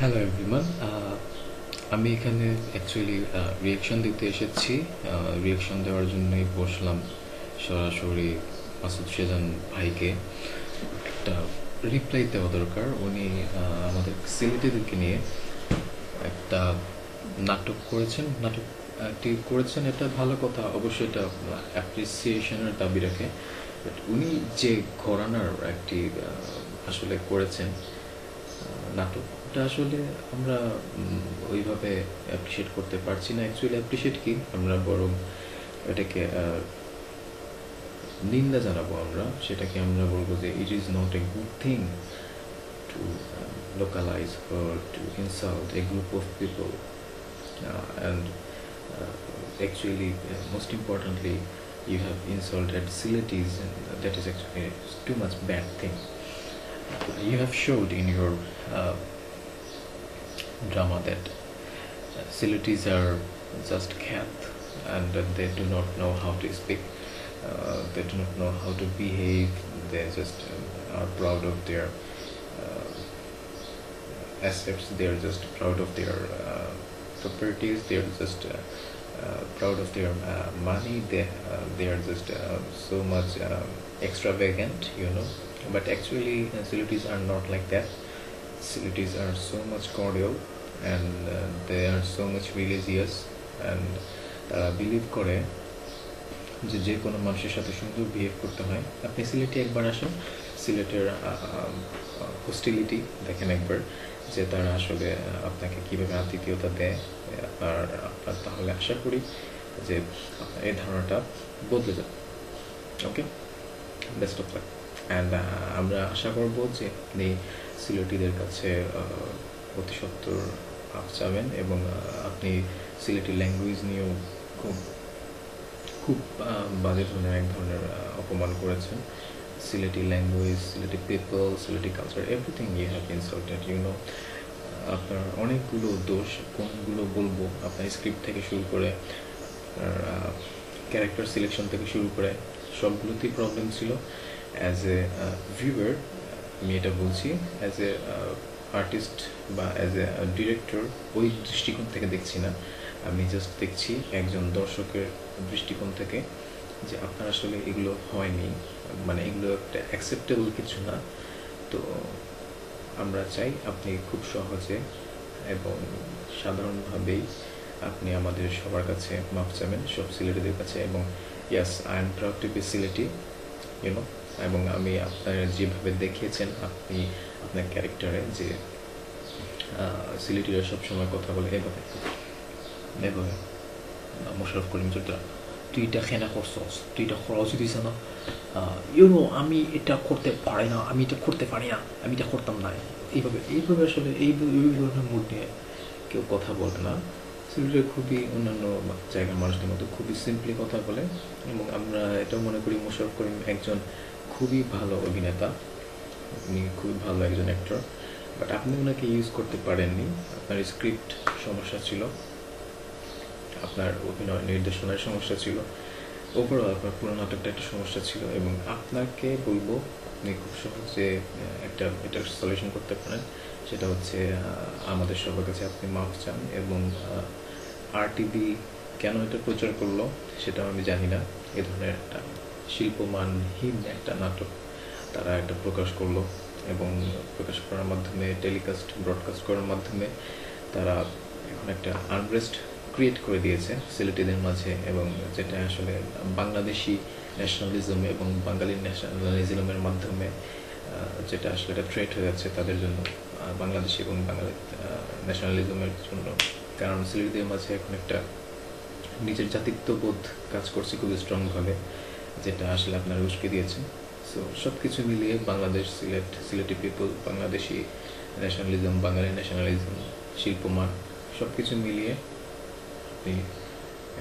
Hello everyone, আমি এখানে actually reaction দিতে এসেছি। রিয়াকশন দেওয়ার জন্যই বসলাম সরাসরি মাসুদ সেজান ভাইকে একটা রিপ্লাই দেওয়া দরকার। উনি আমাদের সিলেটিদেরকে নিয়ে একটা নাটকটি করেছেন, এটা ভালো কথা, অবশ্যই এটা অ্যাপ্রিসিয়েশনের দাবি রাখে। বাট উনি যে ঘরানার একটি আসলে করেছেন নাটকটা, আসলে আমরা ওইভাবে অ্যাপ্রিসিয়েট করতে পারছি না। অ্যাকচুয়ালি অ্যাপ্রিসিয়েট কি, আমরা বরং এটাকে নিন্দা জানাবো। সেটাকে আমরা বলবো যে it is not a good thing to localize or to insult a group of people, and actually most importantly you have insulted Siletis, and that is actually too much bad thing. You have showed in your drama that Siletis are just cat, and they do not know how to speak, they do not know how to behave, they just are proud of their assets, they are just proud of their properties, they are just proud of their money, they are just so much extravagant, but actually Siletis are not like that. Siletis are so much cordial, and they are so much religious, and তারা believe করে যে কোনো মানুষের সাথে সুন্দর behave করতে হয়। আপনি সিলেটে একবার আসেন, সিলেটের হোস্টিলিটি দেখেন একবার, যে তারা আসলে আপনাকে কীভাবে আতিথেয়তা দেয়। আপনার তাহলে আশা করি যে আপনার এই ধারণাটা বদলে যাবে। ওকে, বেস্ট অফ লাক। অ্যান্ড আমরা আশা করব যে আপনি সিলেটিদের কাছে অতি সত্বর মাপ চাবেন, এবং আপনি সিলেটি ল্যাঙ্গুয়েজ নিয়েও খুব বাজে ধরনের এক ধরনের অপমান করেছেন। Sylheti language, Sylheti people, Sylheti culture, everything you have insulted. আপনার অনেকগুলো দোষ, কোনগুলো বলবো, আপনার স্ক্রিপ্ট থেকে শুরু করে আপনার ক্যারেক্টার সিলেকশন থেকে শুরু করে সবগুলোতেই প্রবলেম ছিল। অ্যাজ এ ভিউয়ার আমি এটা বলছি, অ্যাজ এ আর্টিস্ট বা অ্যাজ এ ডিরেক্টর ওই দৃষ্টিকোণ থেকে দেখছি না, আমি জাস্ট দেখছি একজন দর্শকের দৃষ্টিকোণ থেকে, যে আপনার আসলে এগুলো হয়নি, মানে এগুলো একটা অ্যাকসেপ্টেবল কিছু না। তো আমরা চাই আপনি খুব সহজে এবং সাধারণভাবেই আপনি আমাদের সবার কাছে মাপ চাবেন, সব সিলেটিদের কাছে। এবং yes, I am proud to be Sylheti, এবং আমি আপনার যেভাবে দেখিয়েছেন আপনি আপনার ক্যারেক্টারে, যে সিলেটিরা সবসময় কথা বলে এভাবে মোশাররফ করিম চৌধুরী, তুই এটা খেনা করছস, তুই এটা খরচ দিস না, আমি এটা করতে পারি না, আমি এটা করতে পারি না, আমি এটা করতাম না, এইভাবে আসলে এই ধরনের মুড নিয়ে কেউ কথা বলে না। সিলেটের খুবই অন্যান্য জায়গার মানুষদের মতো খুবই সিম্পলি কথা বলে, এবং আমরা এটাও মনে করি মোশাররফ করিম একজন খুবই ভালো অভিনেতা, উনি খুবই ভালো একজন অ্যাক্টর, বাট আপনি ওনাকে ইউজ করতে পারেননি। আপনার স্ক্রিপ্ট সমস্যা ছিল, আপনার অভিনয় নির্দেশনার সমস্যা ছিল, ওভারঅল আপনার পুরো নাটকটা একটা সমস্যা ছিল। এবং আপনাকে বলবো আপনি খুব সহজে এটার সলিউশন করতে পারেন, সেটা হচ্ছে আমাদের সবার কাছে আপনি মাফ চান। এবং RTV কেন এটা প্রচার করলো সেটাও আমি জানি না। এ ধরনের একটা শিল্পমানহীন একটা নাটক তারা একটা প্রকাশ করলো, এবং প্রকাশ করার মাধ্যমে ব্রডকাস্ট করার মাধ্যমে তারা এখন একটা আনরেস্ট ক্রিয়েট করে দিয়েছে সিলেটিদের মাঝে, এবং যেটা আসলে বাংলাদেশি ন্যাশনালিজম এবং বাঙালি ন্যাশনালিজমের মাধ্যমে যেটা আসলে একটা থ্রেট হয়ে যাচ্ছে তাদের জন্য, বাংলাদেশি এবং বাঙালি ন্যাশনালিজমের জন্য। কারণ সিলেটিদের মাঝে এখন একটা নিজের জাতিত্ববোধ কাজ করছে খুবই স্ট্রংভাবে, যেটা আসলে আপনারা উস্কে দিয়েছেন। সো সব কিছু মিলিয়ে বাংলাদেশ, সিলেটি পিপল, বাংলাদেশি ন্যাশনালিজম, বাঙালি ন্যাশনালিজম, শিল্পমান, সব কিছু মিলিয়ে আপনি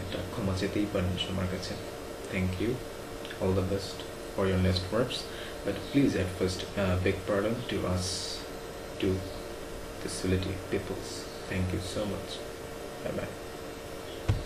একটা ক্ষমা চেতেই পারেন সবার কাছে। Thank you, all the best for your next works, but please at first beg pardon to us, to the Sileti peoples. Thank you so much. Bye bye.